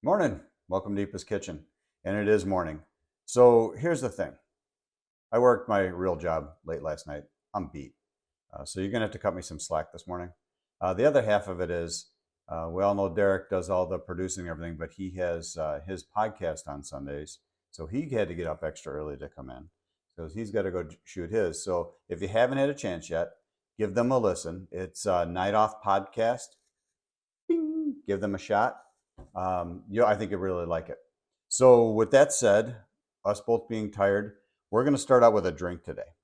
Morning. Welcome to Eepa's Kitchen. And it is morning. So here's the thing. I worked my real job late last night. I'm beat. So you're going to have to cut me some slack this morning. The other half of it is we all know Derek does all the producing and everything, but he has his podcast on Sundays. So he had to get up extra early to come in because he's got to go shoot his. So if you haven't had a chance yet, give them a listen. It's Night Off Podcast. Bing, give them a shot. I think you really like it. So, with that said, us both being tired, we're going to start out with a drink today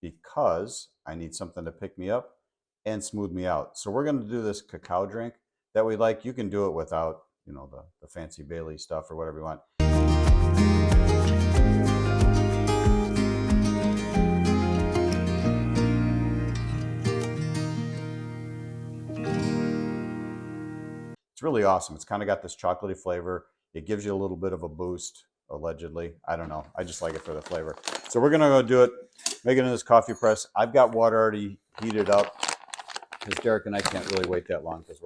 because I need something to pick me up and smooth me out. So, we're going to do this cacao drink that we like. You can do it without, the fancy Bailey stuff or whatever you want. It's really awesome. It's kind of got this chocolatey flavor. It gives you a little bit of a boost, allegedly. I don't know. I just like it for the flavor. So we're going to go do it. Make it in this coffee press. I've got water already heated up because Derek and I can't really wait that long because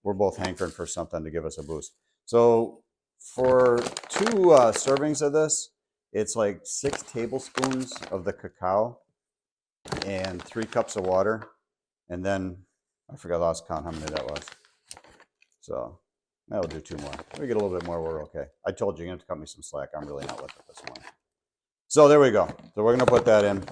we're both hankering for something to give us a boost. So for two servings of this, it's like 6 tablespoons of the cacao and 3 cups of water. And then I forgot, I lost count how many that was. So that'll do 2 more. If we get a little bit more, we're okay. I told you, you're going to cut me some slack. I'm really not with it this morning. So there we go. So we're going to put that in.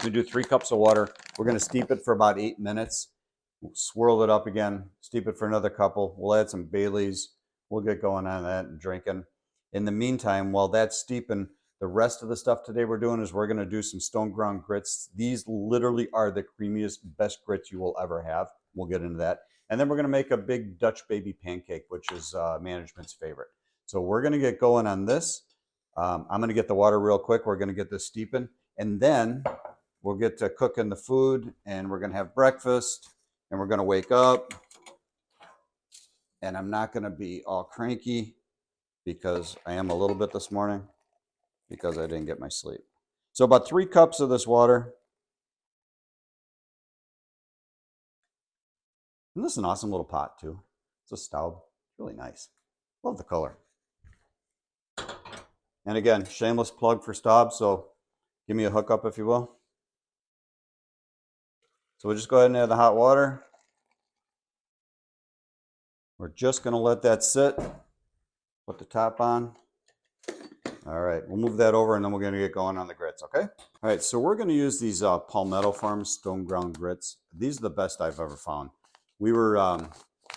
We do 3 cups of water. We're going to steep it for about 8 minutes. We'll swirl it up again, steep it for another couple. We'll add some Baileys. We'll get going on that and drinking. In the meantime, while that's steeping, the rest of the stuff today we're doing is we're going to do some stone ground grits. These literally are the creamiest, best grits you will ever have. We'll get into that. And then we're going to make a big Dutch baby pancake, which is management's favorite. So we're going to get going on this. I'm going to get the water real quick. We're going to get this steeping. And then we'll get to cooking the food, and we're going to have breakfast, and we're going to wake up. And I'm not going to be all cranky because I am a little bit this morning because I didn't get my sleep. So about 3 cups of this water. And this is an awesome little pot too. It's a Staub. Really nice. Love the color. And again, shameless plug for Staub, so give me a hookup if you will. So we'll just go ahead and add the hot water. We're just going to let that sit. Put the top on. All right, we'll move that over and then we're going to get going on the grits, okay? All right, so we're going to use these Palmetto Farms stone ground grits. These are the best I've ever found. We were,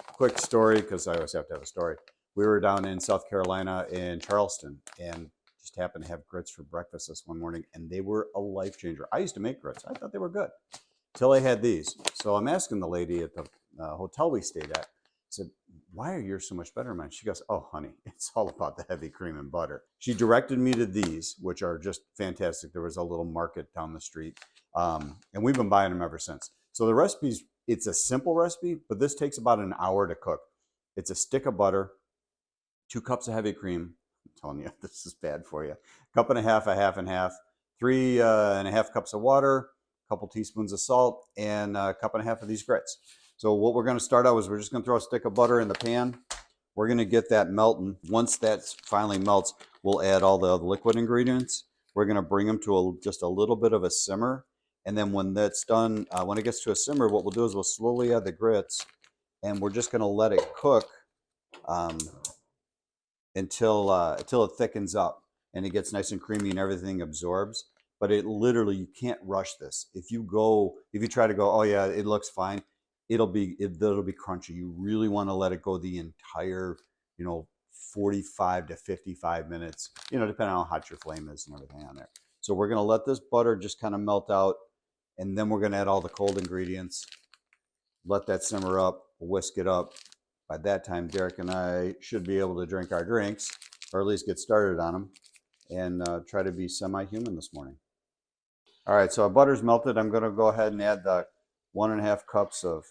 quick story, because I always have to have a story. We were down in South Carolina in Charleston and just happened to have grits for breakfast this one morning, and they were a life changer. I used to make grits. I thought they were good till I had these. So I'm asking the lady at the hotel we stayed at, I said, why are yours so much better than mine? She goes, oh, honey, it's all about the heavy cream and butter. She directed me to these, which are just fantastic. There was a little market down the street, and we've been buying them ever since. So the recipe's, it's a simple recipe, but this takes about an hour to cook. It's a stick of butter, 2 cups of heavy cream. I'm telling you, this is bad for you. Cup and a half, and half, 3.5 cups of water, a couple teaspoons of salt, and a cup and a half of these grits. So what we're going to start out is we're just going to throw a stick of butter in the pan. We're going to get that melting. Once that finally melts, we'll add all the liquid ingredients. We're going to bring them to just a little bit of a simmer. And then when that's done, when it gets to a simmer, what we'll do is we'll slowly add the grits, and we're just going to let it cook until it thickens up and it gets nice and creamy and everything absorbs. But it literally, you can't rush this. If you try to go, oh yeah, it looks fine, it'll be crunchy. You really want to let it go the entire 45 to 55 minutes, depending on how hot your flame is and everything on there. So we're going to let this butter just kind of melt out, and then we're going to add all the cold ingredients, let that simmer up, whisk it up. By that time, Derek and I should be able to drink our drinks, or at least get started on them, and try to be semi-human this morning. All right, so our butter's melted. I'm going to go ahead and add the 1.5 cups of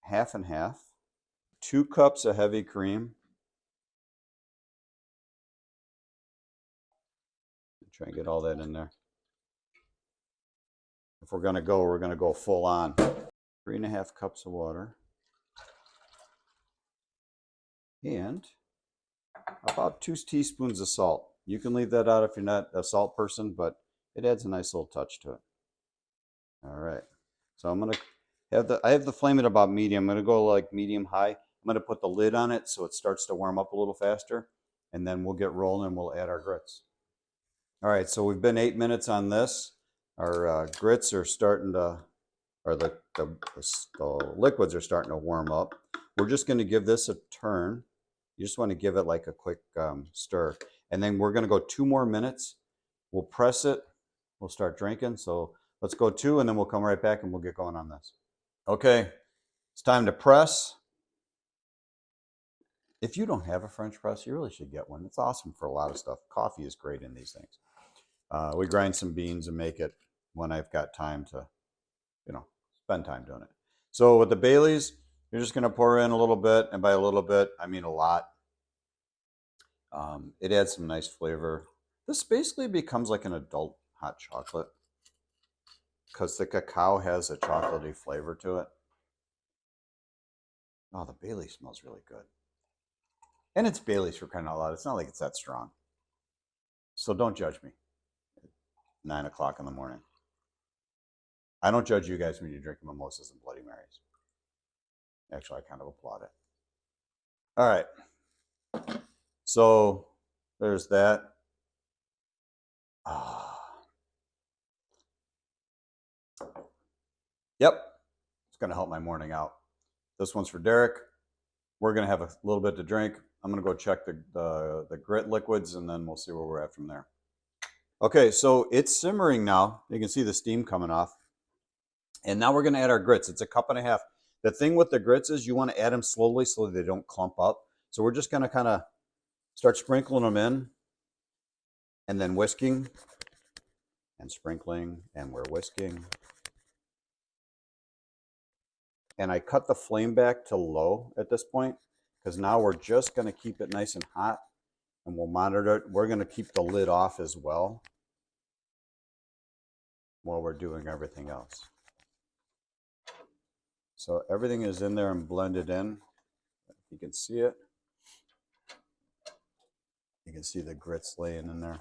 half and half, 2 cups of heavy cream. Try and get all that in there. If we're going to go full on. 3.5 cups of water. and about 2 teaspoons of salt. You can leave that out if you're not a salt person, but it adds a nice little touch to it. All right. So I'm gonna I have the flame at about medium. I'm gonna go like medium high. I'm gonna put the lid on it so it starts to warm up a little faster, and then we'll get rolling and we'll add our grits. All right, so we've been 8 minutes on this. Our grits are starting to, or the liquids are starting to warm up. We're just gonna give this a turn. You just wanna give it like a quick stir. And then we're gonna go 2 more minutes. We'll press it, we'll start drinking. So let's go 2 and then we'll come right back and we'll get going on this. Okay, it's time to press. If you don't have a French press, you really should get one. It's awesome for a lot of stuff. Coffee is great in these things. We grind some beans and make it when I've got time to, spend time doing it. So with the Baileys, you're just going to pour in a little bit, and by a little bit, I mean a lot. It adds some nice flavor. This basically becomes like an adult hot chocolate because the cacao has a chocolatey flavor to it. Oh, the Bailey smells really good. And it's Bailey's, for crying out loud. It's not like it's that strong. So don't judge me at 9 o'clock in the morning. I don't judge you guys when you're drinking mimosas and Bloody Marys. Actually, I kind of applaud it. All right. So there's that. Yep. It's going to help my morning out. This one's for Derek. We're going to have a little bit to drink. I'm going to go check the grit liquids, and then we'll see where we're at from there. Okay, so it's simmering now. You can see the steam coming off. And now we're going to add our grits. It's a cup and a half. The thing with the grits is you want to add them slowly so they don't clump up. So we're just going to kind of start sprinkling them in and then whisking and sprinkling, and we're whisking. And I cut the flame back to low at this point because now we're just going to keep it nice and hot, and we'll monitor it. We're going to keep the lid off as well while we're doing everything else. So everything is in there and blended in. You can see it. You can see the grits laying in there.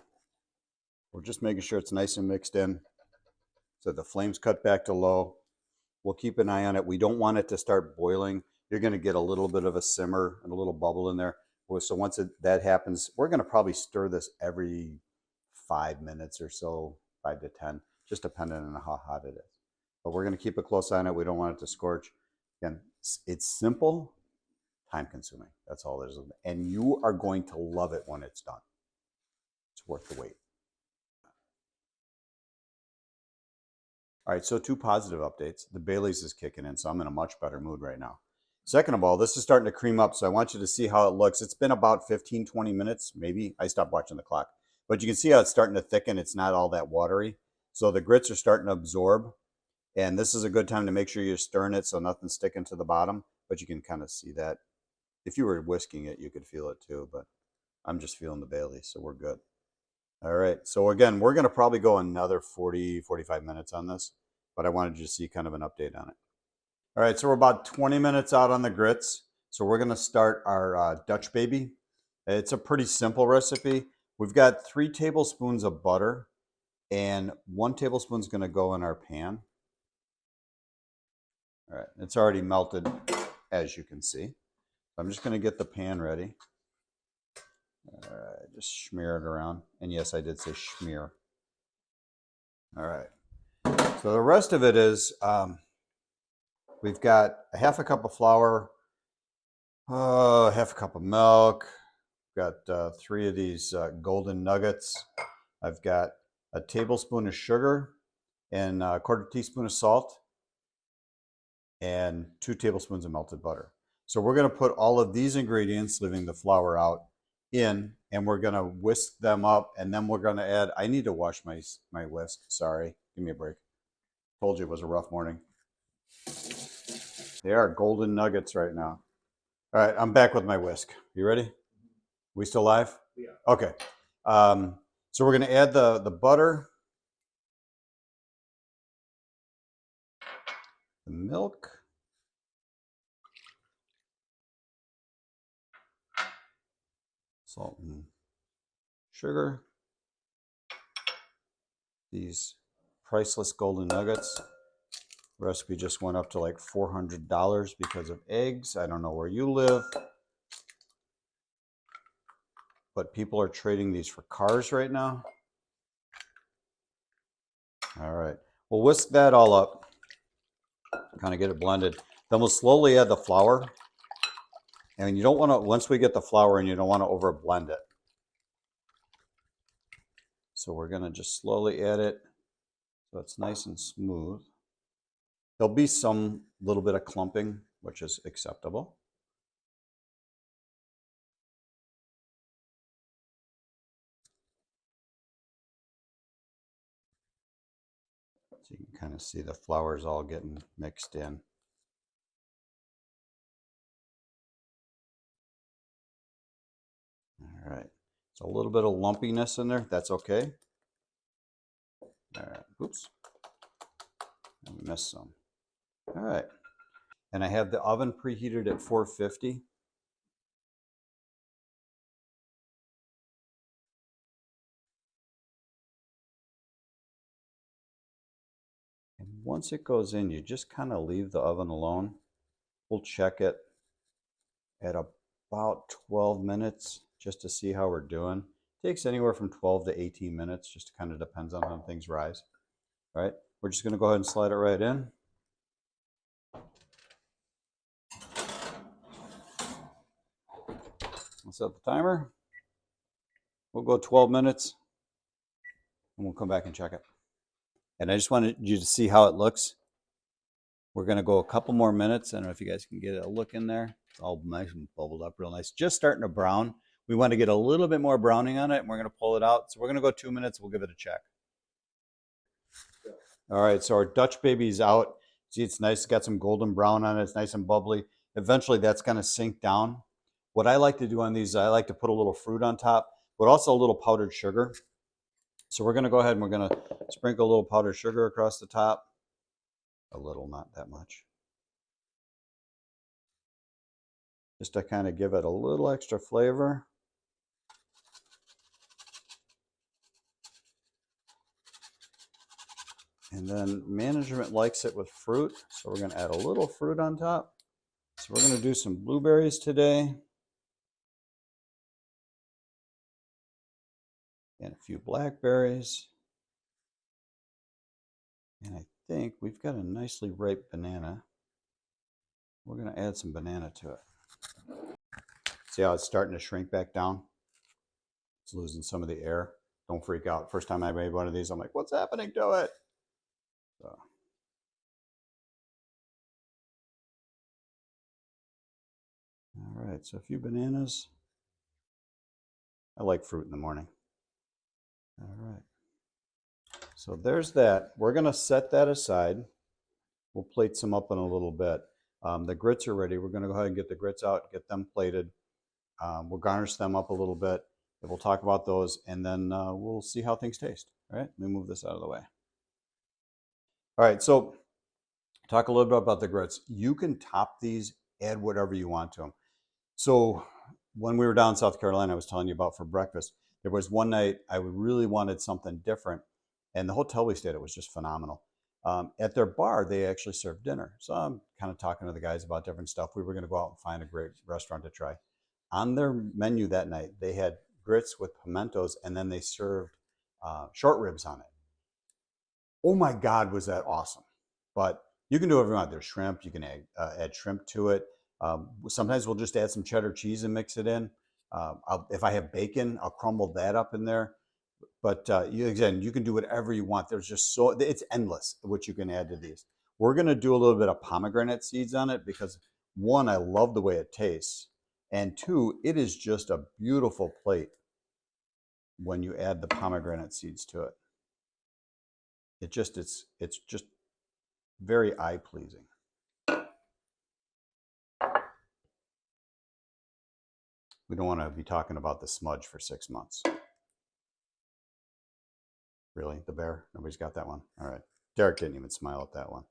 We're just making sure it's nice and mixed in. So the flame's cut back to low. We'll keep an eye on it. We don't want it to start boiling. You're going to get a little bit of a simmer and a little bubble in there. So once that happens, we're going to probably stir this every 5 minutes or so, 5 to 10, just depending on how hot it is. But we're going to keep a close eye on it. We don't want it to scorch. Again, it's simple, time consuming. That's all there is. And you are going to love it when it's done. It's worth the wait. All right, so 2 positive updates. The Bailey's is kicking in, so I'm in a much better mood right now. Second of all, this is starting to cream up, so I want you to see how it looks. It's been about 15, 20 minutes, maybe. I stopped watching the clock. But you can see how it's starting to thicken. It's not all that watery. So the grits are starting to absorb. And this is a good time to make sure you're stirring it so nothing's sticking to the bottom. But you can kind of see that. If you were whisking it, you could feel it too. But I'm just feeling the Bailey's, so we're good. All right, so again, we're going to probably go another 40, 45 minutes on this, but I wanted you to see kind of an update on it. All right, so we're about 20 minutes out on the grits. So we're going to start our Dutch baby. It's a pretty simple recipe. We've got 3 tablespoons of butter, and 1 tablespoon is going to go in our pan. All right, it's already melted, as you can see. I'm just going to get the pan ready. All right, just smear it around. And yes, I did say smear. All right. So the rest of it is, we've got a half a cup of flour, half a cup of milk. We've got 3 of these golden nuggets. I've got a tablespoon of sugar and a 1/4 teaspoon of salt and 2 tablespoons of melted butter. So we're going to put all of these ingredients, leaving the flour out, in, and we're going to whisk them up, and then we're going to add, I need to wash my whisk, sorry, give me a break. Told you it was a rough morning. They are golden nuggets right now. All right, I'm back with my whisk. You ready? We still live? Yeah. Okay. So we're going to add the butter, the milk, salt and sugar. These priceless golden nuggets. Recipe just went up to like $400 because of eggs. I don't know where you live, but people are trading these for cars right now. All right, we'll whisk that all up, kind of get it blended. Then we'll slowly add the flour. And you don't want to, once we get the flour in, you don't want to over blend it. So we're going to just slowly add it so it's nice and smooth. There'll be some little bit of clumping, which is acceptable. So you can kind of see the flour's all getting mixed in. All right, so a little bit of lumpiness in there, that's okay. All right, oops, I missed some. All right, and I have the oven preheated at 450. And once it goes in, you just kind of leave the oven alone. We'll check it at about 12 minutes just to see how we're doing. It takes anywhere from 12 to 18 minutes, just kind of depends on how things rise. All right, we're just going to go ahead and slide it right in. I'll set the timer. We'll go 12 minutes and we'll come back and check it. And I just wanted you to see how it looks. We're going to go a couple more minutes. I don't know if you guys can get a look in there. It's all nice and bubbled up real nice. Just starting to brown. We want to get a little bit more browning on it, and we're going to pull it out. So we're going to go 2 minutes. We'll give it a check. All right, so our Dutch baby's out. See, it's nice. It's got some golden brown on it. It's nice and bubbly. Eventually, that's going to sink down. What I like to do on these, I like to put a little fruit on top, but also a little powdered sugar. So we're going to go ahead and we're going to sprinkle a little powdered sugar across the top. A little, not that much. Just to kind of give it a little extra flavor. And then management likes it with fruit, so we're going to add a little fruit on top. So we're going to do some blueberries today. And a few blackberries. And I think we've got a nicely ripe banana. We're going to add some banana to it. See how it's starting to shrink back down? It's losing some of the air. Don't freak out. First time I made one of these, I'm like, what's happening to it? So. All right, so a few bananas. I like fruit in the morning. All right. So there's that. We're going to set that aside. We'll plate some up in a little bit. The grits are ready. We're going to go ahead and get the grits out, get them plated. We'll garnish them up a little bit. We'll talk about those, and then we'll see how things taste. All right, let me move this out of the way. All right, so talk a little bit about the grits. You can top these, add whatever you want to them. So when we were down in South Carolina, I was telling you about for breakfast, there was one night I really wanted something different, and the hotel we stayed at was just phenomenal. At their bar, they actually served dinner. So I'm kind of talking to the guys about different stuff. We were going to go out and find a great restaurant to try. On their menu that night, they had grits with pimentos, and then they served short ribs on it. Oh my God, was that awesome. But you can do whatever you want. There's shrimp. You can add shrimp to it. Sometimes we'll just add some cheddar cheese and mix it in. If I have bacon, I'll crumble that up in there. But again, you can do whatever you want. There's just it's endless what you can add to these. We're going to do a little bit of pomegranate seeds on it because one, I love the way it tastes. And two, it is just a beautiful plate when you add the pomegranate seeds to it. It's just very eye pleasing. We don't want to be talking about the smudge for 6 months. Really? The bear? Nobody's got that one? All right. Derek didn't even smile at that one.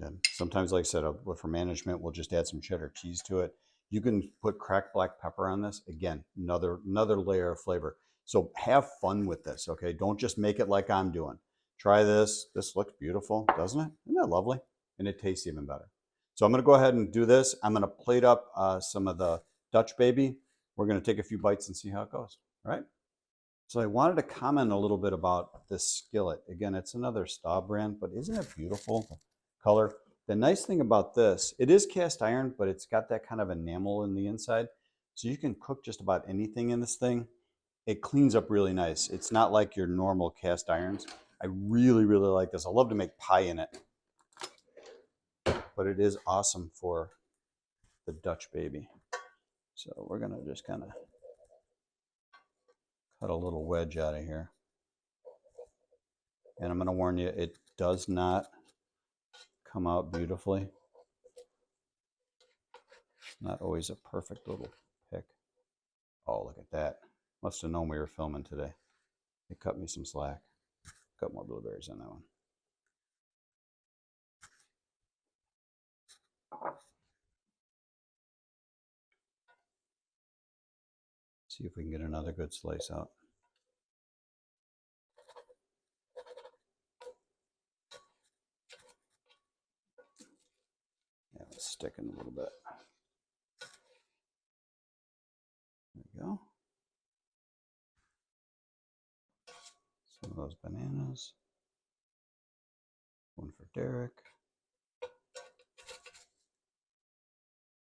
And sometimes, like I said, for management, we'll just add some cheddar cheese to it. You can put cracked black pepper on this. Again, another layer of flavor. So have fun with this, okay? Don't just make it like I'm doing. Try this. This looks beautiful, doesn't it? Isn't that lovely? And it tastes even better. So I'm going to go ahead and do this. I'm going to plate up some of the Dutch Baby. We're going to take a few bites and see how it goes, all right? So I wanted to comment a little bit about this skillet. Again, it's another Staub brand, but isn't it beautiful? The color. The nice thing about this, it is cast iron, but it's got that kind of enamel in the inside. So you can cook just about anything in this thing. It cleans up really nice. It's not like your normal cast irons. I really, really like this. I love to make pie in it. But it is awesome for the Dutch Baby. So we're going to just kind of cut a little wedge out of here. And I'm going to warn you, it does not come out beautifully. Not always a perfect little pick. Oh, look at that. Must have known we were filming today. It cut me some slack. Got more blueberries on that one. See if we can get another good slice out. Yeah, it's sticking a little bit. There we go. Some of those bananas. One for Derek. A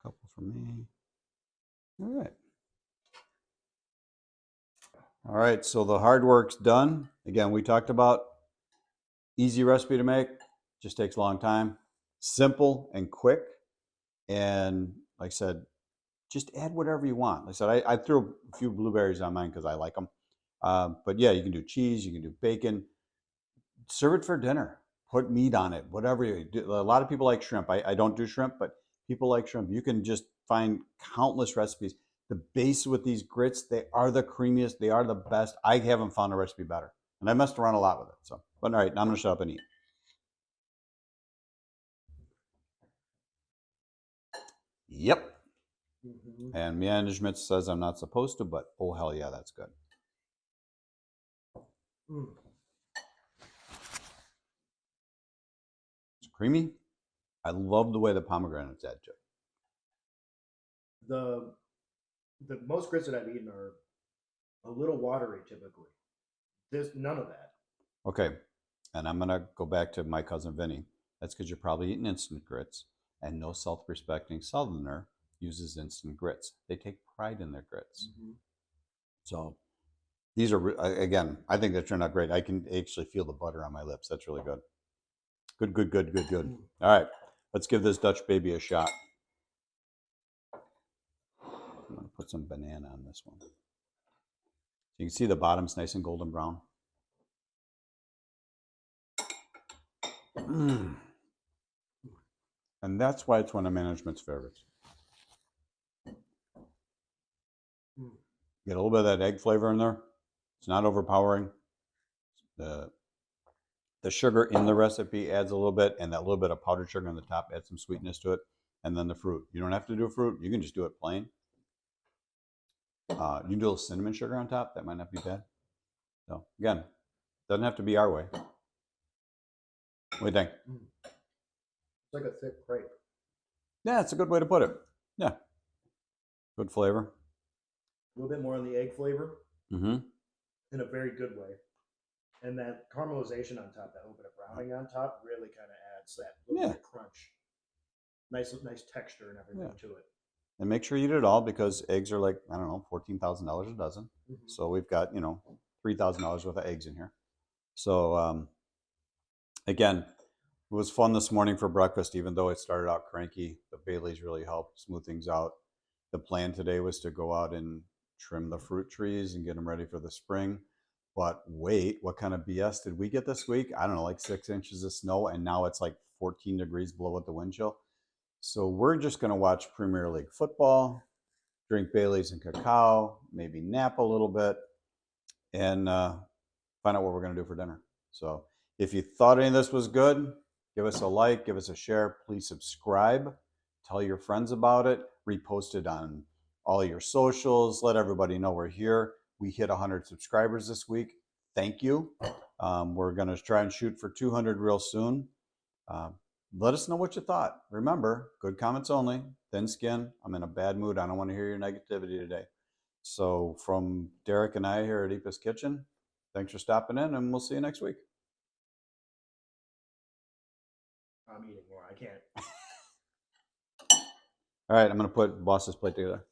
couple for me. All right. All right, so the hard work's done. Again, we talked about easy recipe to make, just takes a long time. Simple and quick. And like I said, just add whatever you want. Like I said, I threw a few blueberries on mine because I like them. But yeah, you can do cheese, you can do bacon. Serve it for dinner. Put meat on it, whatever you do. A lot of people like shrimp. I don't do shrimp, but people like shrimp. You can just find countless recipes. The base with these grits, they are the creamiest. They are the best. I haven't found a recipe better. And I messed around a lot with it. So, but all right, now I'm going to shut up and eat. Yep. And management says I'm not supposed to, but oh, hell yeah, that's good. It's creamy. I love the way the pomegranate's at it. The most grits that I've eaten are a little watery typically. There's none of that. Okay, and I'm gonna go back to my cousin Vinny. That's because you're probably eating instant grits, and no self-respecting Southerner uses instant grits. They take pride in their grits. So these are, again, I think they turned out great. I can actually feel the butter on my lips. That's really good. Good, good, good, good, good. All right, let's give this Dutch Baby a shot. I'm gonna put some banana on this one. So you can see the bottom's nice and golden brown. And that's why it's one of management's favorites. Get a little bit of that egg flavor in there. It's not overpowering. The sugar in the recipe adds a little bit, and that little bit of powdered sugar on the top adds some sweetness to it. And then the fruit. You don't have to do a fruit. You can just do it plain. You can do a little cinnamon sugar on top. That might not be bad. So again, doesn't have to be our way. What do you think? It's like a thick crepe. Yeah, it's a good way to put it. Yeah. Good flavor. A little bit more on the egg flavor. In a very good way. And that caramelization on top, that little bit of browning on top, really kind of adds that little bit of crunch. Nice texture and everything to it. And make sure you eat it all because eggs are like, I don't know, $14,000 a dozen. So we've got, you know, $3,000 worth of eggs in here. So again, it was fun this morning for breakfast, even though it started out cranky. The Baileys really helped smooth things out. The plan today was to go out and trim the fruit trees and get them ready for the spring. But wait, what kind of BS did we get this week? I don't know, like 6 inches of snow, and now it's like 14 degrees below with the wind chill. So we're just going to watch Premier League football, drink Baileys and cacao, maybe nap a little bit, and find out what we're going to do for dinner. So if you thought any of this was good, Give us a like, give us a share. Please subscribe. Tell your friends about it. Repost it on all your socials. Let everybody know we're here. We hit 100 subscribers this week. Thank you. We're going to try and shoot for 200 real soon. Let us know what you thought. Remember, good comments only. Thin skin. I'm in a bad mood. I don't want to hear your negativity today. So from Derek and I here at Eepa's Kitchen, thanks for stopping in, and we'll see you next week. I'm eating more. I can't. All right, I'm going to put Boss's plate together.